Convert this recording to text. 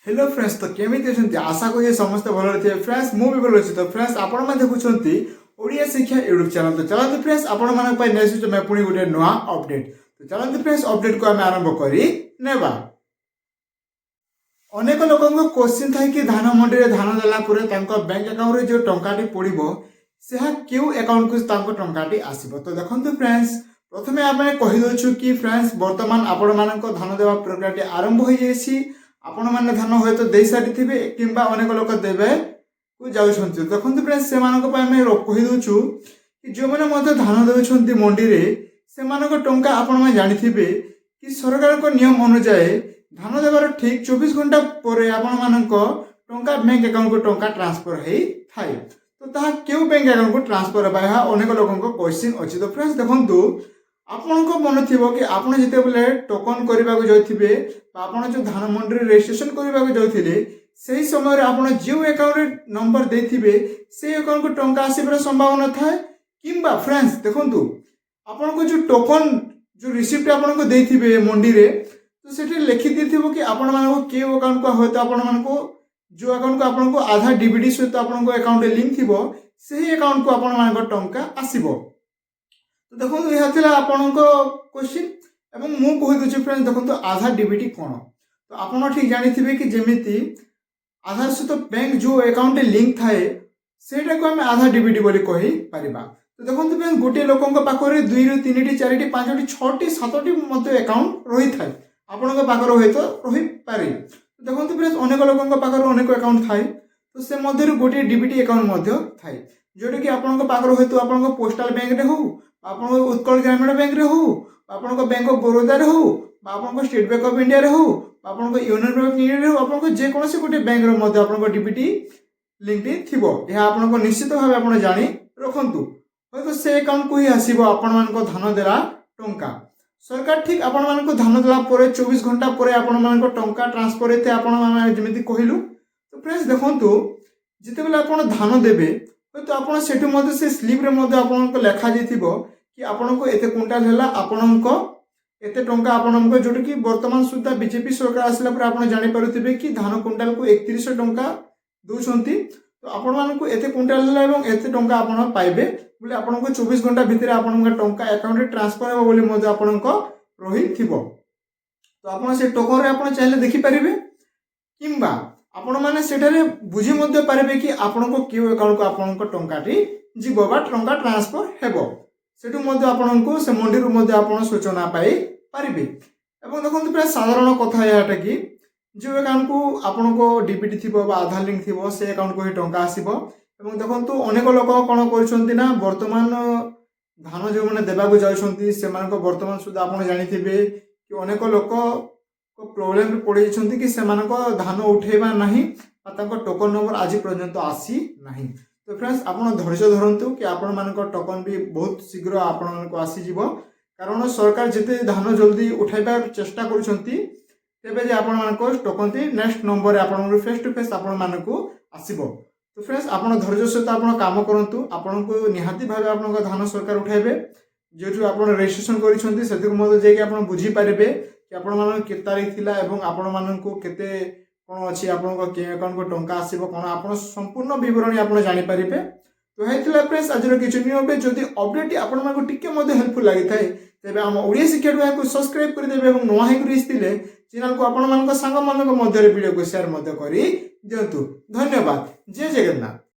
Hello friends, तो केमिति अछंती? आशा करी समस्त भल थे फ्रेंड्स। मु भी भल अच्छी। तो फ्रेंड्स, आपण मैंने देखुंत ओडिया शिक्षा यूट्यूब चैनल। तो चलते फ्रेंड्स, आपण मानक नेक्स्ट मैं पुणी गोटे नुआ अपडेट। तो चलते फ्रेंड्स, अपडेट को आम आरंभ करी नेबा। अनेक लोक क्वेश्चन थाए कि धान मंडी में धान देला बैंक अकाउंट रे जो टंकाटी पड़ो से क्यों अकाउंट को टंकाटी आसब। तो देखो फ्रेंड्स, प्रथम आम कहीदे कि फ्रेंड्स बर्तमान आपण मान धान देवा प्रक्रिया आरंभ हो जाए। आपण मैंने धान हूँ तो दे सारी थे कि अनेक लोक देवे को जाऊँ। देखो फ्रेंड्स, से कहीदे कि जो मैंने धान दे मंडी में टंका आपण जाथे कि सरकार नियम अनुजाई धान देवार ठीक 24 घंटा पर आपण टंका बैंक अकाउंट को टंका ट्रांसफर होता है। तो ताहा क्यों बैंक अकाउंट को ट्रांसफर होगा यह अनेक लोगों क्वेश्चन अच्छी। तो फ्रेंड्स देखो, आपण को मन थी कि आपड़ जिते बेले टोकन करने जाइए आपड़ जो धान मंडी रजिस्ट्रेशन करने जाते से समय आप जो अकाउंट नंबर देते से अकाउंट को टंका आसबार संभावना थाए कि फ्रेंड्स देखो आपन को जो टोकन जो रिसीप्ट आपको देते मंडी रे तो से लिखि दी कि आपण मान के अकाउंट को हूँ आपण मान जो अकाउंट को आपको आधार डीबीडी सहित आपको अकाउंट लिंक थी से अकाउंट को आपण मान टंका आसब। तो देखो यह आपण क्वेश्चन एवं मु कहीदे फ्रेंड्स देखो आधार डीबीटी कौन। तो आप ठीक जानी कि जमीती आधार सहित बैंक जो अकाउंट लिंक थाए सेटा को आम आधार डीबीटी बोली कही पारिबा। तो देखो फ्रेंड्स, गोटे लोकों पाखे 2 ରୁ 3ଟି 4ଟି 5ଟି 6ଟି 7टी अकाउंट रही थाए आपण पाखर हुए तो रही पारे। तो देखो फ्रेंड्स, अनेक लोकों पाखर अनेक अकाउंट थाए तो से मध्य गोटे डीबीटी अकाउंट थाए जोटा कि आपण पाखर हुए तो आप पोस्टाल बैंक रे हो आप उत्कल ग्रामीण बैंक रे हो आप बैंक ऑफ बरोदा रे हो आप स्टेट बैंक ऑफ इंडिया रे हो आप यूनियन बैंक ऑफ इंडिया रे हो आप जेकोसी गोटे बैंक रे डीबीटी लिंक थी यह आपको निश्चित भाव आप जानी रखु तो से अकाउंट को ही आसब आपण मान धान देला टंका। सरकार ठीक आपण मान धान देला 24 घंटा पर आपण मान टंका ट्रांसफर होते आपण जमी कहलु। तो फ्रेंड्स देखो जिते बेले आप धान देवे तो आप से स्लीप रे लेखा जाइथिबो कि आपण को एते क्विंटाल है आपण को एते टंका आपण जोटा कि वर्तमान सुधा बीजेपी सरकार आसला पर आप जानी पारुथिबे कि धान क्विंटाल को 3100 टंका दउछंती। तो आपण मान को एते क्विंटाल है एवं एते टंका आपण पाइबे बोले आपण को 24 घंटा भितर आपण टंका अकाउंट ट्रांसफर हो बोली मध्य आपण को रही थिबो। तो आपण से टोकन रे आपण चाहिले देखि परिबे किंबा आपण माने सेठारे बुझी मध्य पारिबे कि आपण को क्यू अकाउंट को आपण को टंकाटी जीवो बा टंका ट्रांसफर हेबो सेठु मध्य आपण को से मंडी रु मध्य आपण सूचना पाई पारिबे। एवं देखो प्राय साधारण कथा याटा कि जो अकाउंट को आपण को डीबीटी थिबो बा आधार लिंक थिबो से अकाउंट को ही टंका आसीबो। एवं देखो अनेक लोक कौन कर वर्तमान धान जो मैंने देवाक जाऊँगी से वर्तमान सुधा आप जानी कि अनेक लोक प्रोब्लेम पड़ जाती कि से धान उठेबा नहीं टोकन नंबर आज पर्यंत आसी नहीं। तो फ्रेंड्स आप धैर्य धरतु कि आपण मान टोकन भी बहुत शीघ्र आपण को आसीज कारण सरकार जिते धान जल्दी उठाइबार चेष्टा करें आपण मान टोकन नेक्स्ट नंबर आप फेस टू फेस आपण मान को आसीबो। तो फ्रेंड्स आप धैर्य सहित आप कम करूँ आपन को निहाती भाव आप धान सरकार उठाइबे जो आप रजिस्ट्रेशन कर बुझीपारे कि आपण के तारीख थिला एवं आपण मान को केते कौन अच्छी आपको के अकाउंट को टंका आसब कौन आप संपूर्ण बरणी आप जानीपारे। तो होता फ्रेंड्स आज किसी नहीं जदि अपडेट आपको टिके हेल्पफुल लगी थाए तेज आम ओडिया शिक्षा को सब्सक्राइब करदे और नुआ होते चैनल को आपण सांग मान भिडियो को शेयर कर दिंतु। धन्यवाद। जय जगन्नाथ।